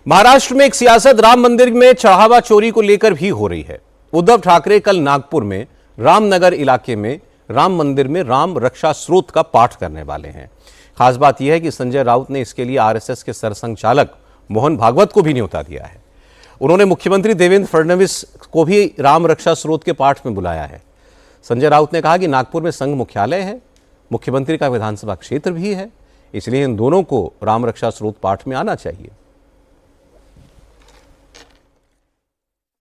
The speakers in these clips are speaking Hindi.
महाराष्ट्र में एक सियासत राम मंदिर में चढ़ावा चोरी को लेकर भी हो रही है। उद्धव ठाकरे कल नागपुर में रामनगर इलाके में राम मंदिर में राम रक्षा स्रोत का पाठ करने वाले हैं। खास बात यह है कि संजय राउत ने इसके लिए आरएसएस के सरसंघचालक मोहन भागवत को भी न्योता दिया है। उन्होंने मुख्यमंत्री देवेंद्र फडणवीस को भी राम रक्षा स्रोत के पाठ में बुलाया है। संजय राउत ने कहा कि नागपुर में संघ मुख्यालय है, मुख्यमंत्री का विधानसभा क्षेत्र भी है, इसलिए इन दोनों को राम रक्षा स्रोत पाठ में आना चाहिए।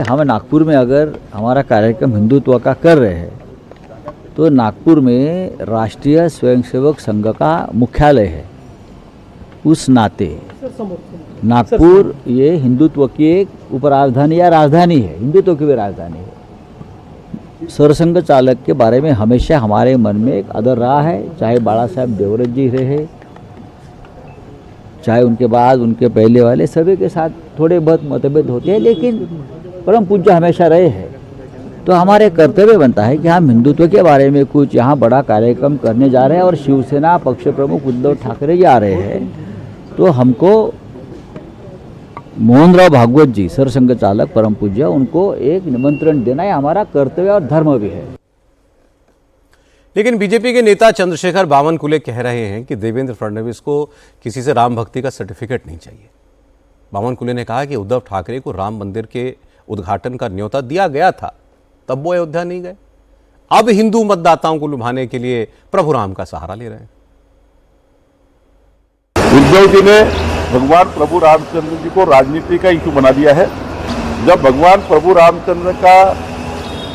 हम नागपुर में अगर हमारा कार्यक्रम हिंदुत्व का कर रहे हैं तो नागपुर में राष्ट्रीय स्वयंसेवक संघ का मुख्यालय है। उस नाते नागपुर ये हिंदुत्व की एक उपराजधानी या राजधानी है, हिंदुत्व की भी राजधानी है। सरसंघ चालक के बारे में हमेशा हमारे मन में एक आदर रहा है, चाहे बाला साहब देवव्रत जी रहे, चाहे उनके बाद उनके पहले वाले, सभी के साथ थोड़े बहुत मतभेद होते हैं, लेकिन परम पूज्य हमेशा रहे हैं। तो हमारे कर्तव्य बनता है कि हम हिंदुत्व के बारे में कुछ यहाँ बड़ा कार्यक्रम करने जा रहे हैं और शिवसेना पक्ष प्रमुख उद्धव ठाकरे जी आ रहे हैं, तो हमको मोहन भागवत जी सरसंघ चालक परम पूज्य, उनको एक निमंत्रण देना है हमारा कर्तव्य और धर्म भी है। लेकिन बीजेपी के नेता चंद्रशेखर बावनकुले कह रहे हैं कि देवेंद्र फडणवीस को किसी से राम भक्ति का सर्टिफिकेट नहीं चाहिए। बावनकुले ने कहा कि उद्धव ठाकरे को राम मंदिर के उद्घाटन का न्योता दिया गया था, तब वो अयोध्या नहीं गए। अब हिंदू मतदाताओं को लुभाने के लिए प्रभु राम का सहारा ले रहे हैं। उद्धव जी ने भगवान प्रभु रामचंद्र जी को राजनीति का इशू बना दिया है। जब भगवान प्रभु रामचंद्र का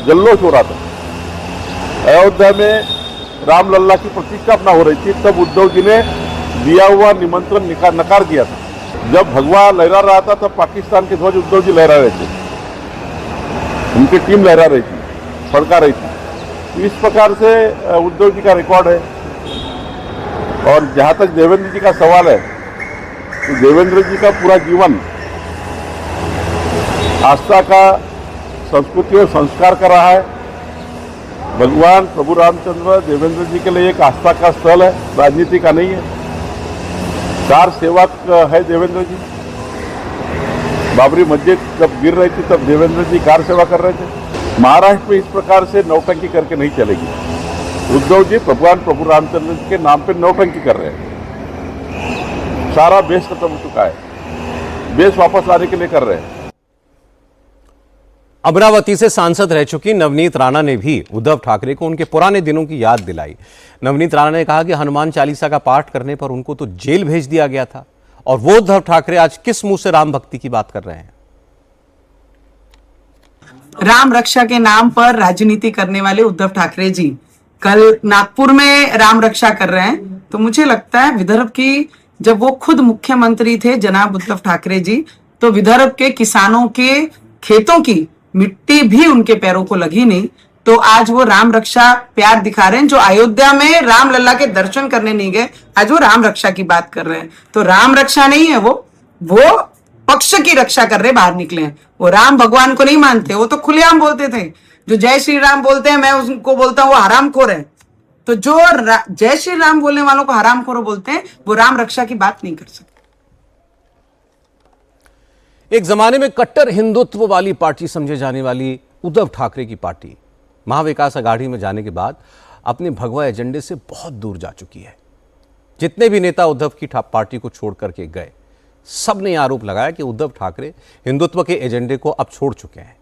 जल्लोष हो रहा था, अयोध्या में रामलल्ला की प्रतिष्ठापना हो रही थी, तब उद्धव जी ने दिया हुआ निमंत्रण नकार दिया था। जब भगवा लहरा रहा था तब पाकिस्तान के ध्वज उद्धव जी लहरा रहे थे, उनकी टीम लहरा रही थी, फड़का रही थी। तो इस प्रकार से उद्धव जी का रिकॉर्ड है। और जहाँ तक देवेंद्र जी का सवाल है, तो देवेंद्र जी का पूरा जीवन आस्था का, संस्कृति और संस्कार का रहा है। भगवान प्रभु रामचंद्र देवेंद्र जी के लिए एक आस्था का स्थल है, राजनीति का नहीं है। कार सेवक है देवेंद्र जी। बाबरी मस्जिद जब गिर रही थी तब देवेंद्र जी कार सेवा कर रहे थे। महाराष्ट्र में इस प्रकार से नौटंकी करके नहीं चलेगी। उद्धव जी भगवान प्रभु रामचंद्र जी के नाम पे नौटंकी कर रहे हैं। सारा बेस खत्म हो चुका है, बेस वापस लाने के लिए कर रहे हैं। अमरावती से सांसद रह चुकी नवनीत राणा ने भी उद्धव ठाकरे को उनके पुराने दिनों की याद दिलाई। नवनीत राणा ने कहा कि हनुमान चालीसा का पाठ करने पर उनको तो जेल भेज दिया गया था, और वो उद्धव ठाकरे आज किस मुंह से राम भक्ति की बात कर रहे हैं। राम रक्षा के नाम पर राजनीति करने वाले उद्धव ठाकरे जी कल नागपुर में राम रक्षा कर रहे हैं। तो मुझे लगता है विदर्भ की, जब वो खुद मुख्यमंत्री थे जनाब उद्धव ठाकरे जी, तो विदर्भ के किसानों के खेतों की मिट्टी भी उनके पैरों को लगी नहीं। तो आज वो राम रक्षा प्यार दिखा रहे हैं। जो अयोध्या में राम लल्ला के दर्शन करने नहीं गए, आज वो राम रक्षा की बात कर रहे हैं। तो राम रक्षा नहीं है, वो पक्ष की रक्षा कर रहे, बाहर निकले हैं। वो राम भगवान को नहीं मानते, वो तो खुलेआम बोलते थे। जो जय श्री राम बोलते हैं, मैं उनको बोलता हूँ वो हरामखोर है। तो जो जय श्री राम बोलने वालों को हरामखोर बोलते हैं, वो राम रक्षा की बात नहीं कर सकते। एक जमाने में कट्टर हिंदुत्व वाली पार्टी समझे जाने वाली उद्धव ठाकरे की पार्टी महाविकास अघाड़ी में जाने के बाद अपने भगवा एजेंडे से बहुत दूर जा चुकी है। जितने भी नेता उद्धव की पार्टी को छोड़ करके गए, सब ने आरोप लगाया कि उद्धव ठाकरे हिंदुत्व के एजेंडे को अब छोड़ चुके हैं।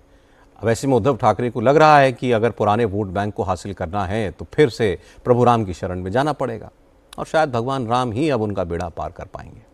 अब ऐसे में उद्धव ठाकरे को लग रहा है कि अगर पुराने वोट बैंक को हासिल करना है तो फिर से प्रभु राम की शरण में जाना पड़ेगा, और शायद भगवान राम ही अब उनका बेड़ा पार कर पाएंगे।